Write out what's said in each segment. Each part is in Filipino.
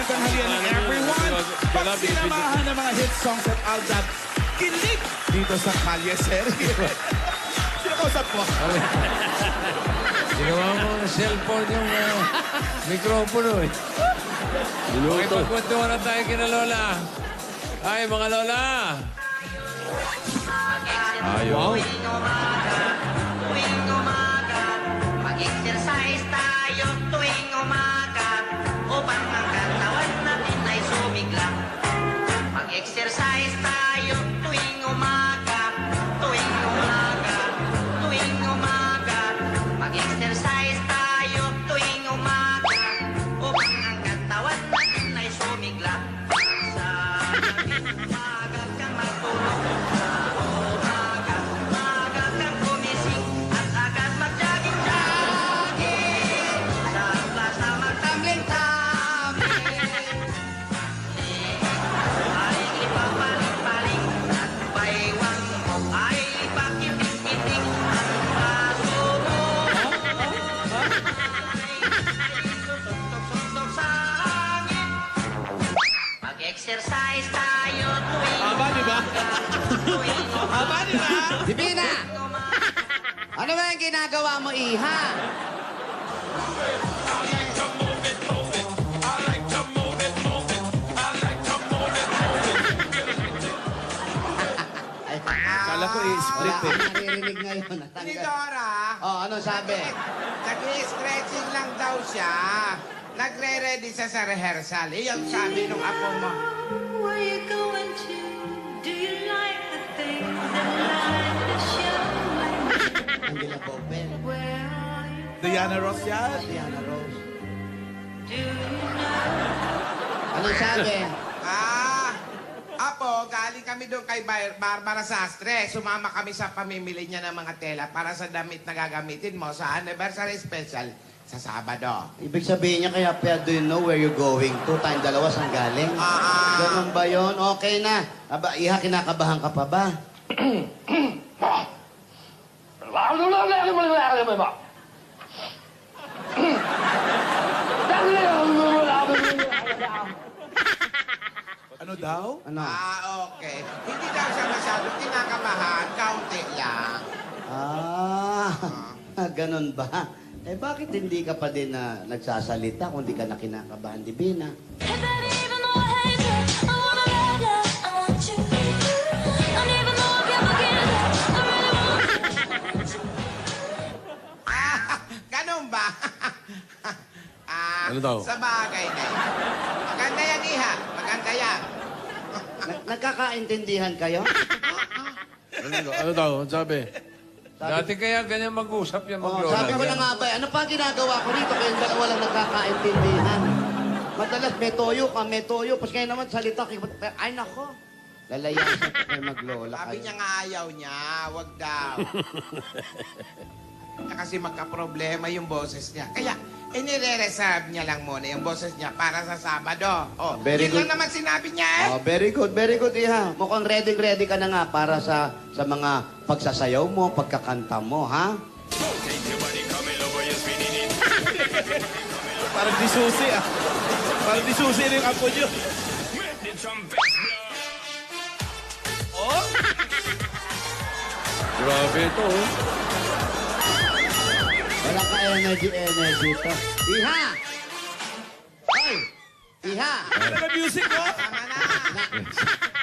tanghalian ng everyone. Pagsinamahan ng mga hit songs at album, kilig dito sa Kalye Serie. Sino kausap mo? Ginawa mo ng cellphone yung mikropono eh. Okay, pagkwentuhan na tayo kina Lola. Ay, mga Lola! Wow. Tuwing umaga, mag-exercise tayo tuwing umaga upang ang katawan natin ay sumigla. Mag-exercise tayo tuwing umaga, tuwing umaga, tuwing umaga. Mag-exercise tayo tuwing umaga upang ang katawan natin ay sumigla. Sa gabing umaga kang matulog. Exercise tayo tuwing Haba, di ba? Haba, di ba? Divina! Ano ba yung ginagawa mo, Iha? Kala ko i-split Wala eh. akong naririnig ngayon. Ni Natanggal. Dora, Oh, ano sabi? nag-stretching lang daw siya. Nagre-ready siya sa rehearsal. Iyon sabi nung apo mo. Where you going to? Do you like the things that life is showing? Angela Bopel. Where are you? Diana Ross yan. Diana Rose. Do you know? Ano sabi? Apo, galing kami doon kay Barbara Sastre. Sumama kami sa pamimili niya ng mga tela para sa damit na gagamitin mo sa anniversary special sa Sabado. Ibig sabihin niya kaya, Pia, do you know where you're going to? Tayong dalawa saan galing? Ganun ba yun? Okay na. Aba, Iha, kinakabahan ka pa ba? Ano daw? Ano? Okay. Hindi daw siya masyadong kinakabahan. Kaunti lang. Ganun ba? Eh, bakit hindi ka pa din na nagsasalita kung di ka na kinakabahan, Divina? Hey, baby, even though I hate you, I wanna love you, I want you. And even though I get my kids, I really want you. Ganun ba? Ano daw? Sa bagay na yun. Maganda yan, Iha. Maganda yan. Nagkakaintindihan kayo? Ano daw? Ano sabi? Dati kaya ganyan mag-usap yan, Oh, mag-Lola. sabi ko na nga ba, ano pa ginagawa ko rito kayong dalawa lang nagkakaintindihan? Madalas may toyo ka, may toyo. Tapos ngayon naman salita, ay nako. Lalayasan ko kayo maglola Sabi kayo. niya nga ayaw niya. Wag daw. Kasi magka-problema yung boses niya. Kaya, inire-reserve niya lang muna yung boses niya para sa Sabado. Oh, Very yun good. lang naman sinabi niya eh. Oh, very good, Iha. Mukhang ready ka na nga para sa mga pagsasayaw mo, pagkakanta mo, ha? Parang di susi ah. Parang di susi rin yung apo niyo. Oh? Grabe ito, oh. Wala ka energy to. Iha! Hoy! Iha! Ano na music mo? Tama na.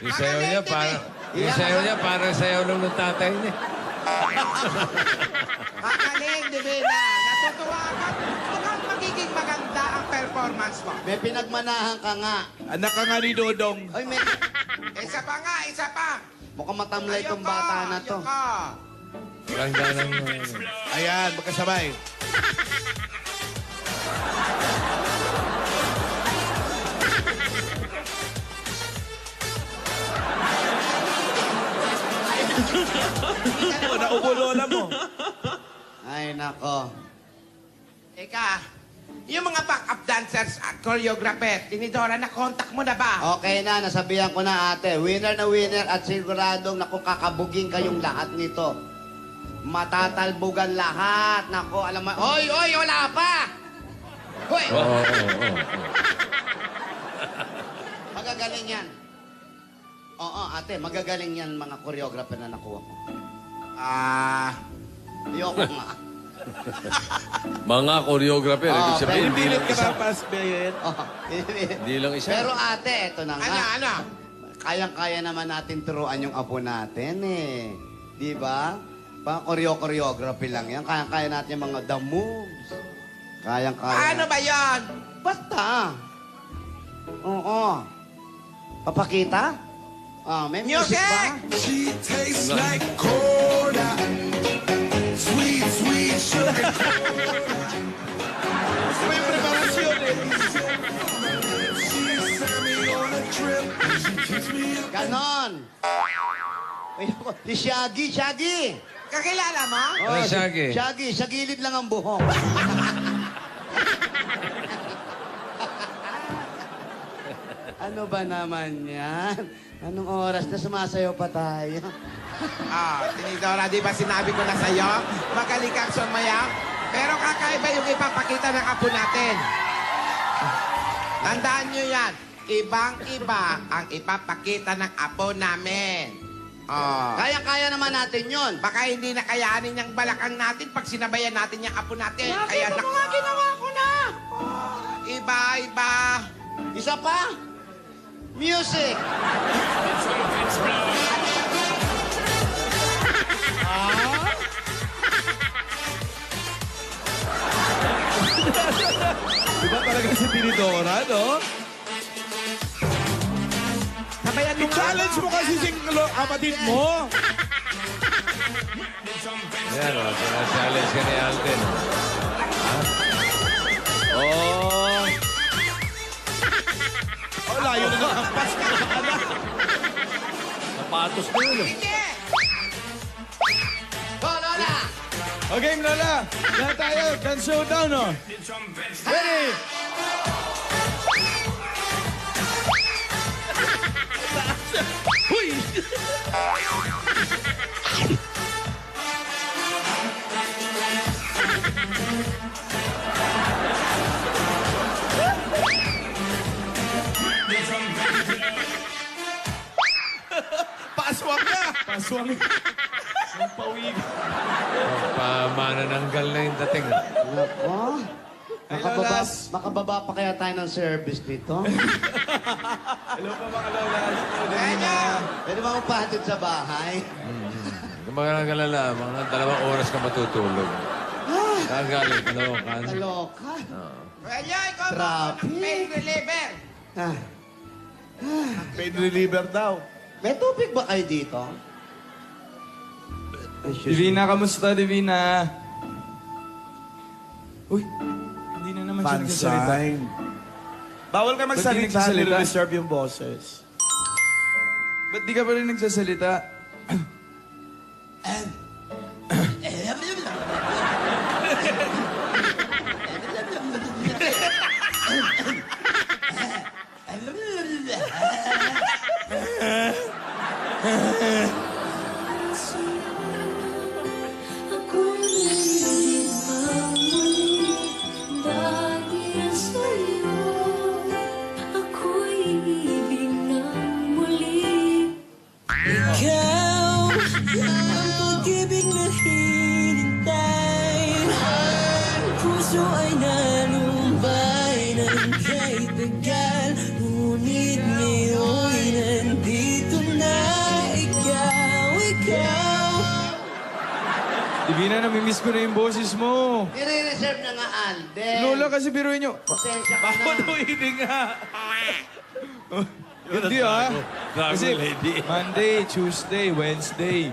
Yung sayaw niya, parang sayaw lang ng tatay niya. Magaling, Divina. Natutuwa ka. Mukhang magiging maganda ang performance mo. May pinagmanahan ka nga. Anak ka nga ni Dodong. Hoy, Isa pa nga, isa pa. mukhang matamlay tong Ayoko, bata na to. ayoko. Ganda ng... Ayan, magkasabay. Oh, naubo lola mo. Ay, nako. Eka, yung mga backup dancers at choreographer, tinidora na contact mo na ba? Okay na, nasabihan ko na ate. Winner na winner at siguradong naku, kakabugin kayong lahat nito. Matatalbugan lahat. Nako, alam mo. Oy, wala pa! Hoy! Oo. magagaling yan. Oo, ate, magagaling yan mga choreographer na nakuha ko. Ayoko nga. Mga choreographer, ibig sabihin, hindi lang Pinipilit ka isa. ba, Pasbet? Oo. Hindi lang isa. Pero ate, eto na nga. Ano? Kayang-kaya naman natin turuan yung apo natin eh. Di ba? Pang choreography lang yan. Kayang-kaya natin yung mga the moves. Kayang-kaya. Ano ba yan? Basta. Oo. Papakita? May music Music! ba? She tastes like cola. Sweet, sweet sugar. May preparasyon eh. She sent me on a trip. She keeps me up. Ganon. Ay, ako, si Shaggy. Kakilala mo? Ano, Shaggy? Shaggy, sa gilid lang ang buhok. Ano ba naman yan? Anong oras na sumasayaw pa tayo? Tinidora, di ba sinabi ko na sa'yo? Magaling kang sumayaw. Pero kakaiba yung ipapakita ng apo natin. Tandaan nyo yan. Ibang-iba ang ipapakita ng apo namin. Oh. Kaya-kaya naman natin yon. Baka hindi na kayanin yung balakang natin pag sinabayan natin yung apo natin. Kaya mga ginawa ko na. Iba-iba. Isa pa? Music. Diba talaga si Tinidora, no? Sabayan mo nga. I-challenge mo kasi si kapatid mo. Yan, o. Sinachallenge ka ni Alden. Ha? Oh! Oh, layo na ng hampas ka. Sapatos na yun. Go, Lola! Okay, Lola. Yan tayo. Dance showdown, no? Ready? Huy! Paswang na! Paswang. Ang pawig. Pamanananggal na yung dating. Nako. Makababa, Lolas. makababa pa kaya tayo ng service dito? Hello po mga lolas. Pwede ba magpahatid sa bahay? Kung mga nagalala, mga 2 oras ka matutulog. Kagaling, kalokan. Kalokan. Kaya ikaw mo Traffic. ng pain reliever. Ah, Pain reliever daw. may tubig ba kayo dito? Divina, kamusta, Divina? Uy, hindi na naman siya nagsasalita. Pansign. Bawal ka Ba't di magsalita, nagsasalita? nire-reserve yung boses. Ba't di ka pa rin nagsasalita? Ako'y nagmamali dahil sa'yo. Ako'y ibig ng muli. Ikaw ang pag-ibig na hinintay. Puso ay nalumbay ng kahit tagal. Ngunit ngayon'y nandito na ikaw. Divina, namimiss ko na yung boses mo. Nire-reserve na nga, Alden. Lola, kasi biruin nyo. Pasensya ka na. Panuhili nga. Hindi ah. Dragon Kasi lady. Monday, Tuesday, Wednesday.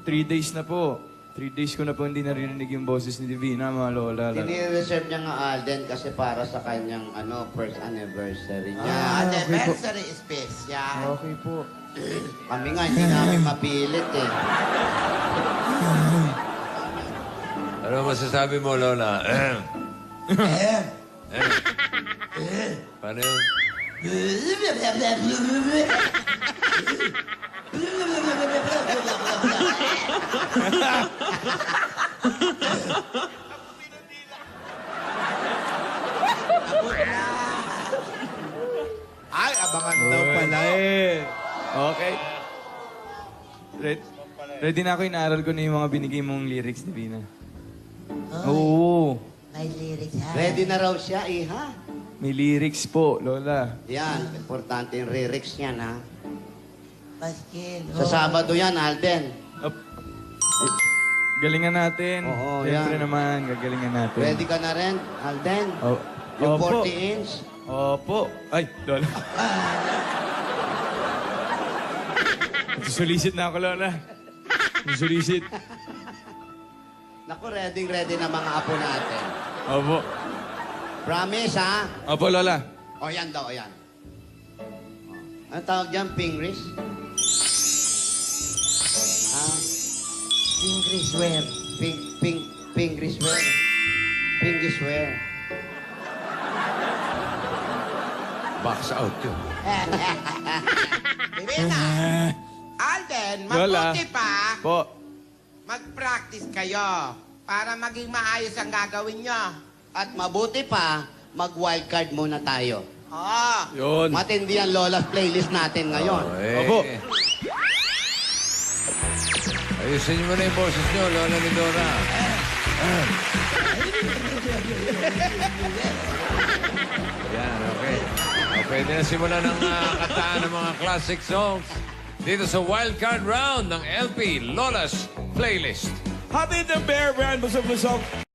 3 days na po. 3 days ko na po hindi naririnig yung boses ni Divina, mga lola. Nire-reserve niya nga, Alden, kasi para sa kanyang first anniversary niya. Anniversary special. Okay po. Kami nga, hindi namin mapilit eh. Ano masasabi mo, Lola? Paano yun? Ay, abangan daw pala eh. Okay. Ready na ako, inaaral ko na yung mga binigay mong lyrics, Divina. Oo. May lyrics, ha? Ready na raw siya, iha. May lyrics po, Lola. Yan, importante yung lyrics niyan, ha. Paskin. Sa Sabado yan, Alden. Up. Galingan natin. Oo, Siyempre yan. naman, gagalingan natin. Ready ka na rin, Alden? Oh, Yung opo. 40 inch? Opo. Ay, Lola. Susulisit na ako, Lola. Susulisit. Naku, ready na mga apo natin. Opo. Promise, ha? Opo, Lola. O, yan daw, yan. Ano tawag dyan? Pingris? Ah, Ingriswear. Pingriswear. Pingiswear. Box out yun. Divina! Alden, Lola. mabuti pa. Po. Mag-practice kayo para maging maayos ang gagawin nyo. At mabuti pa, mag-wildcard muna tayo. Oo. Yun. Matindi ang Lola's playlist natin ngayon. Opo. Ayusin niyo muna yung boses niyo, Lola ni Dora. Yan, okay. Pwede na simulan ng kataan ng mga classic songs dito sa Wildcard Round ng LP Lola's Playlist. Hatid ng Bear Brand, busog-busog.